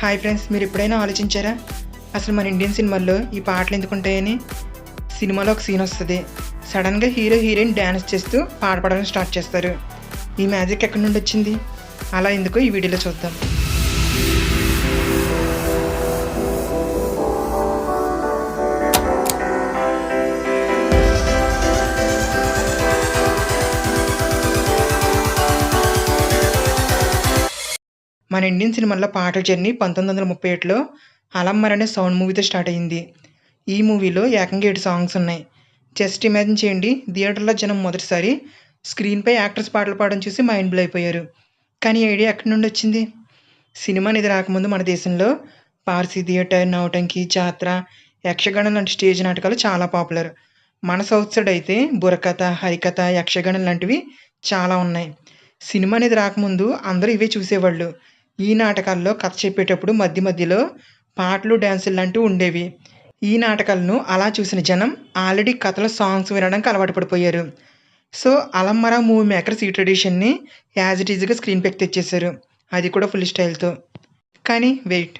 Hi friends, మీరు ఎప్పుడైనా ఆలోచించారా అసలు మన ఇండియన్ సినిమాల్లో ఈ పాటలు ఎందుకుంటాయని? సినిమాలో ఒక సీన్ వస్తుంది, సడన్గా హీరో హీరోయిన్ డ్యాన్స్ చేస్తూ పాట పాడడం స్టార్ట్ చేస్తారు. ఈ మ్యాజిక్ ఎక్కడి నుండి వచ్చింది? అలా ఎందుకో ఈ వీడియోలో చూద్దాం. మన ఇండియన్ సినిమాల్లో పాటల జర్నీ 1931లో అలమ్మర్ అనే సౌండ్ మూవీతో స్టార్ట్ అయ్యింది. ఈ మూవీలో ఏకంగా 7 సాంగ్స్ ఉన్నాయి. జస్ట్ ఇమాజిన్ చేయండి, థియేటర్లో జనం మొదటిసారి స్క్రీన్పై యాక్టర్స్ పాటలు పాడడం చూసి మైండ్ బ్లో అయిపోయారు. కానీ ఈ ఐడియా ఎక్కడి నుండి వచ్చింది? సినిమా అనేది రాకముందు మన దేశంలో పార్సీ థియేటర్, నవటంకి, జాత్ర, యక్షగానం లాంటి స్టేజ్ నాటకాలు చాలా పాపులర్. మన సౌత్ సైడ్ అయితే బుర్రకథ, హరికథ, యక్షగానం లాంటివి చాలా ఉన్నాయి. సినిమా అనేది రాకముందు అందరూ ఇవే చూసేవాళ్ళు. ఈ నాటకాల్లో కథ చెప్పేటప్పుడు మధ్య మధ్యలో పాటలు, డ్యాన్సులు లాంటివి ఉండేవి. ఈ నాటకాలను అలా చూసిన జనం ఆల్రెడీ కథలో సాంగ్స్ వినడానికి అలవాటు పడిపోయారు. సో అలమ్మర మూవీ మేకర్స్ ఈ ట్రెడిషన్ని యాజ్ ఇట్ ఈజ్గా స్క్రీన్ పైకి తెచ్చేశారు, అది కూడా ఫుల్ స్టైల్తో. కానీ వెయిట్,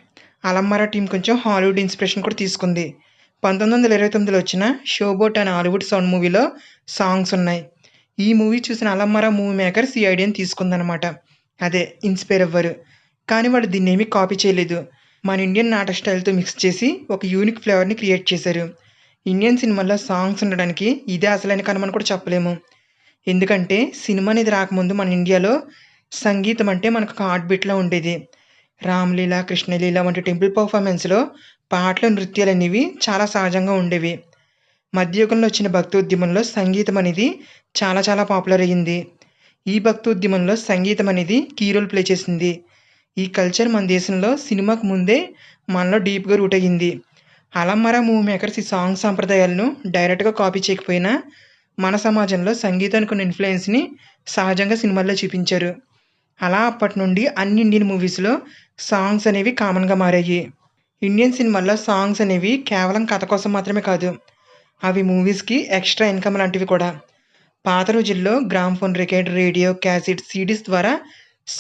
అలమ్మర టీం కొంచెం హాలీవుడ్ ఇన్స్పిరేషన్ కూడా తీసుకుంది. 1929లో వచ్చిన షోబోట్ అనే హాలీవుడ్ సౌండ్ మూవీలో సాంగ్స్ ఉన్నాయి. ఈ మూవీ చూసిన అలమ్మర మూవీ మేకర్స్ ఈ ఐడియాని తీసుకుందనమాట. అదే ఇన్స్పైర్ అవ్వరు. కానీ వాళ్ళు దీన్ని ఏమీ కాపీ చేయలేదు. మన ఇండియన్ నాటక స్టైల్తో మిక్స్ చేసి ఒక యూనిక్ ఫ్లేవర్ని క్రియేట్ చేశారు. ఇండియన్ సినిమాల్లో సాంగ్స్ ఉండడానికి ఇదే అసలైన కారణమని కూడా చెప్పలేము. ఎందుకంటే సినిమా అనేది రాకముందు మన ఇండియాలో సంగీతం అంటే మనకు ఒక హార్ట్ బీట్లా ఉండేది. రామ్లీల, కృష్ణలీల వంటి టెంపుల్ పర్ఫార్మెన్స్లో పాటలు, నృత్యాలు అనేవి చాలా సహజంగా ఉండేవి. మధ్యయుగంలో వచ్చిన భక్తోద్యమంలో సంగీతం అనేది చాలా చాలా పాపులర్ అయ్యింది. ఈ భక్తోద్యమంలో సంగీతం అనేది కీ రోల్ ప్లే చేసింది. ఈ కల్చర్ మన దేశంలో సినిమాకు ముందే మనలో డీప్గా రూట్ అయ్యింది. అలమ్మర మూవీ మేకర్స్ ఈ సాంగ్ సాంప్రదాయాలను డైరెక్ట్గా కాపీ చేయకపోయినా మన సమాజంలో సంగీతానికి ఉన్న ఇన్ఫ్లుయెన్స్ని సహజంగా సినిమాల్లో చూపించారు. అలా అప్పటి నుండి అన్ని ఇండియన్ మూవీస్లో సాంగ్స్ అనేవి కామన్గా మారాయి. ఇండియన్ సినిమాల్లో సాంగ్స్ అనేవి కేవలం కథ కోసం మాత్రమే కాదు, అవి మూవీస్కి ఎక్స్ట్రా ఇన్కమ్ లాంటివి కూడా. పాత రోజుల్లో gramophone record, radio, cassette, CDs ద్వారా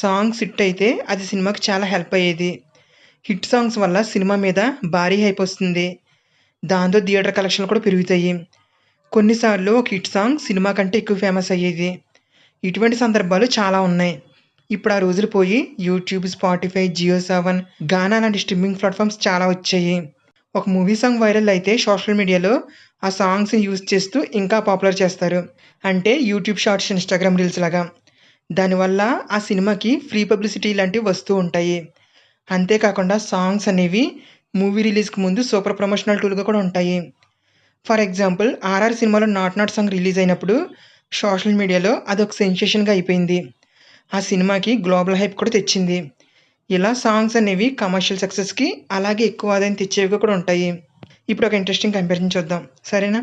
సాంగ్స్ హిట్ అయితే అది సినిమాకి చాలా హెల్ప్ అయ్యేది. హిట్ సాంగ్స్ వల్ల సినిమా మీద భారీ హైప్ వస్తుంది. దాంతో థియేటర్ కలెక్షన్లు కూడా పెరుగుతాయి. కొన్నిసార్లు ఒక హిట్ సాంగ్ సినిమా కంటే ఎక్కువ ఫేమస్ అయ్యేది. ఇటువంటి సందర్భాలు చాలా ఉన్నాయి. ఇప్పుడు ఆ రోజులు పోయి యూట్యూబ్, స్పాటిఫై, జియో7, గానా లాంటి స్ట్రీమింగ్ ప్లాట్ఫామ్స్ చాలా వచ్చాయి. ఒక మూవీ సాంగ్ వైరల్ అయితే సోషల్ మీడియాలో ఆ సాంగ్స్ని యూజ్ చేస్తూ ఇంకా పాపులర్ చేస్తారు. అంటే యూట్యూబ్ షార్ట్స్, ఇన్స్టాగ్రామ్ రీల్స్ లాగా. దానివల్ల ఆ సినిమాకి ఫ్రీ పబ్లిసిటీ లాంటివి వస్తూ ఉంటాయి. అంతేకాకుండా సాంగ్స్ అనేవి మూవీ రిలీజ్కి ముందు సూపర్ ప్రమోషనల్ టూల్గా కూడా ఉంటాయి. ఫర్ ఎగ్జాంపుల్, ఆర్ఆర్ సినిమాలో నాట్ నాట్ సాంగ్ రిలీజ్ అయినప్పుడు సోషల్ మీడియాలో అదొక సెన్సేషన్గా అయిపోయింది. ఆ సినిమాకి గ్లోబల్ హైప్ కూడా తెచ్చింది. ఇలా సాంగ్స్ అనేవి కమర్షియల్ సక్సెస్కి అలాగే ఎక్కువ ఆదాయం తెచ్చేవిగా కూడా ఉంటాయి. ఇప్పుడు ఒక ఇంట్రెస్టింగ్ కంపారిజన్ చూద్దాం, సరేనా?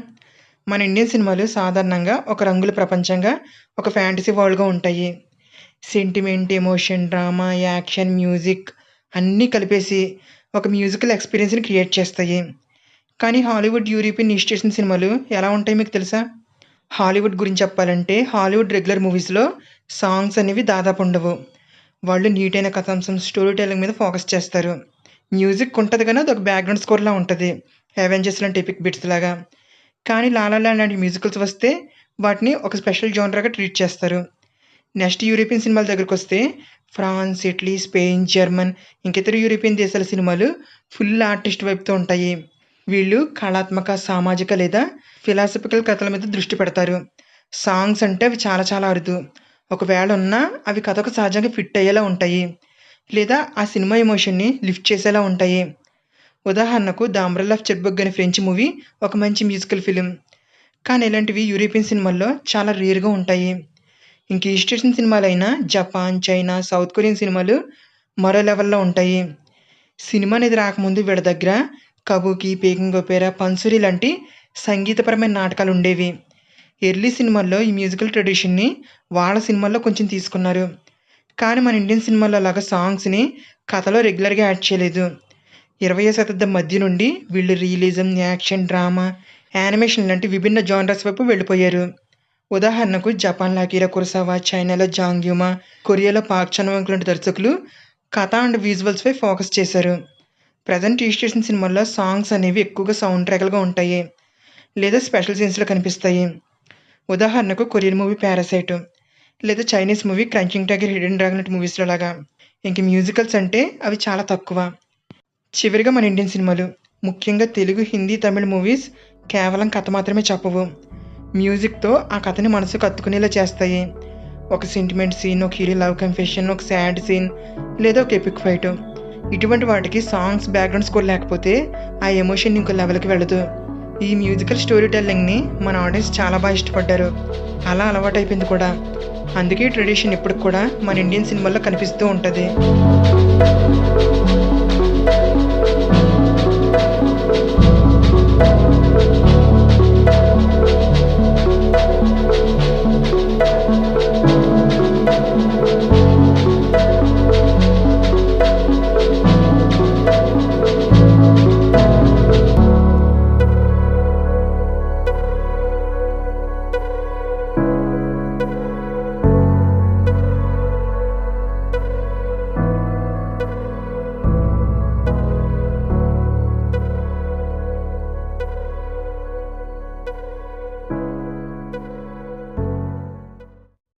మన ఇండియన్ సినిమాలు సాధారణంగా ఒక రంగుల ప్రపంచంగా, ఒక ఫ్యాంటసీ వరల్డ్గా ఉంటాయి. Sentiment, emotion, drama, action, music అన్నీ కలిపేసి ఒక మ్యూజికల్ ఎక్స్పీరియన్స్ని క్రియేట్ చేస్తాయి. కానీ హాలీవుడ్, యూరోపియన్, ఈస్ట్ ఏషియన్ సినిమాలు ఎలా ఉంటాయి మీకు తెలుసా? హాలీవుడ్ గురించి చెప్పాలంటే హాలీవుడ్ రెగ్యులర్ మూవీస్లో సాంగ్స్ అనేవి దాదాపు ఉండవు. వాళ్ళు నీటైన కథాంశం, స్టోరీ టెల్లింగ్ మీద ఫోకస్ చేస్తారు. మ్యూజిక్ ఉంటుంది కానీ అది ఒక బ్యాక్గ్రౌండ్ స్కోర్లా ఉంటుంది, అవెంజర్స్ లాంటి ఎపిక్ బిట్స్ లాగా. కానీ లాలా ల్యాండ్ లాంటి మ్యూజికల్స్ వస్తే వాటిని ఒక స్పెషల్ జోనర్గా ట్రీట్ చేస్తారు. నెక్స్ట్ యూరోపియన్ సినిమాల దగ్గరకు వస్తే ఫ్రాన్స్, ఇటలీ, స్పెయిన్, జర్మన్, ఇంకితర యూరోపియన్ దేశాల సినిమాలు ఫుల్ ఆర్టిస్ట్ వైపుతో ఉంటాయి. వీళ్ళు కళాత్మక, సామాజిక లేదా ఫిలాసఫికల్ కథల మీద దృష్టి పెడతారు. సాంగ్స్ అంటే అవి చాలా చాలా అరుదు. ఒకవేళ ఉన్నా అవి కథకు సహజంగా ఫిట్ అయ్యేలా ఉంటాయి, లేదా ఆ సినిమా ఎమోషన్ని లిఫ్ట్ చేసేలా ఉంటాయి. ఉదాహరణకు ద అంబ్రెల్లా ఆఫ్ చెర్బగ్ అనే ఫ్రెంచ్ మూవీ ఒక మంచి మ్యూజికల్ ఫిలిం. కానీ ఇలాంటివి యూరోపియన్ సినిమాల్లో చాలా రేర్గా ఉంటాయి. ఇంక ఈస్ట్ ఏషియన్ సినిమాలైన జపాన్, చైనా, సౌత్ కొరియన్ సినిమాలు మరో లెవెల్లో ఉంటాయి. సినిమా అనేది రాకముందు వీళ్ళ దగ్గర కబూకి, పేకింగ్ ఒపేరా, పన్సూరి లాంటి సంగీతపరమైన నాటకాలు ఉండేవి. ఎర్లీ సినిమాల్లో ఈ మ్యూజికల్ ట్రెడిషన్ని వాళ్ళ సినిమాల్లో కొంచెం తీసుకున్నారు. కానీ మన ఇండియన్ సినిమాల్లో లాగా సాంగ్స్ని కథలో రెగ్యులర్గా యాడ్ చేయలేదు. 20వ శతాబ్దం మధ్య నుండి వీళ్ళు రియలిజం, యాక్షన్, డ్రామా, యానిమేషన్ లాంటి విభిన్న జానర్స్ వైపు వెళ్ళిపోయారు. ఉదాహరణకు జపాన్లో అకిరా కురోసావా, చైనాలో జాంగ్ యూమా, కొరియాలో పాక్ చాన్ వాంగ్ లాంటి దర్శకులు కథ అండ్ విజువల్స్పై ఫోకస్ చేశారు. ప్రజెంట్ టీస్టేషన్ సినిమాల్లో సాంగ్స్ అనేవి ఎక్కువగా సౌండ్ ట్రాక్లుగా ఉంటాయి లేదా స్పెషల్ సీన్స్లో కనిపిస్తాయి. ఉదాహరణకు కొరియన్ మూవీ పారాసైట్ లేదా Chinese movie crunching tiger hidden dragon మూవీస్లో లాగా. ఇంక మ్యూజికల్స్ అంటే అవి చాలా తక్కువ. చివరిగా మన ఇండియన్ సినిమాలు, ముఖ్యంగా తెలుగు, హిందీ, తమిళ మూవీస్ కేవలం కథ మాత్రమే చెప్పవు. మ్యూజిక్తో ఆ కథని మనసుకు హత్తుకునేలా చేస్తాయి. ఒక సెంటిమెంట్ సీన్, ఒక హీరో లవ్ కన్ఫెషన్, ఒక సాడ్ సీన్ లేదా ఒక ఎపిక్ ఫైట్, ఇటువంటి వాటికి సాంగ్స్, బ్యాక్గ్రౌండ్ స్కోర్ లేకపోతే ఆ ఎమోషన్ ఇంకో లెవెల్కి వెళ్ళదు. ఈ మ్యూజికల్ స్టోరీ టెల్లింగ్ని మన ఆడియన్స్ చాలా బాగా ఇష్టపడ్డారు. అలా అలవాటు అయిపోయింది కూడా. అందుకే ట్రెడిషన్ ఇప్పటికి కూడా మన ఇండియన్ సినిమాల్లో కనిపిస్తూ ఉంటుంది.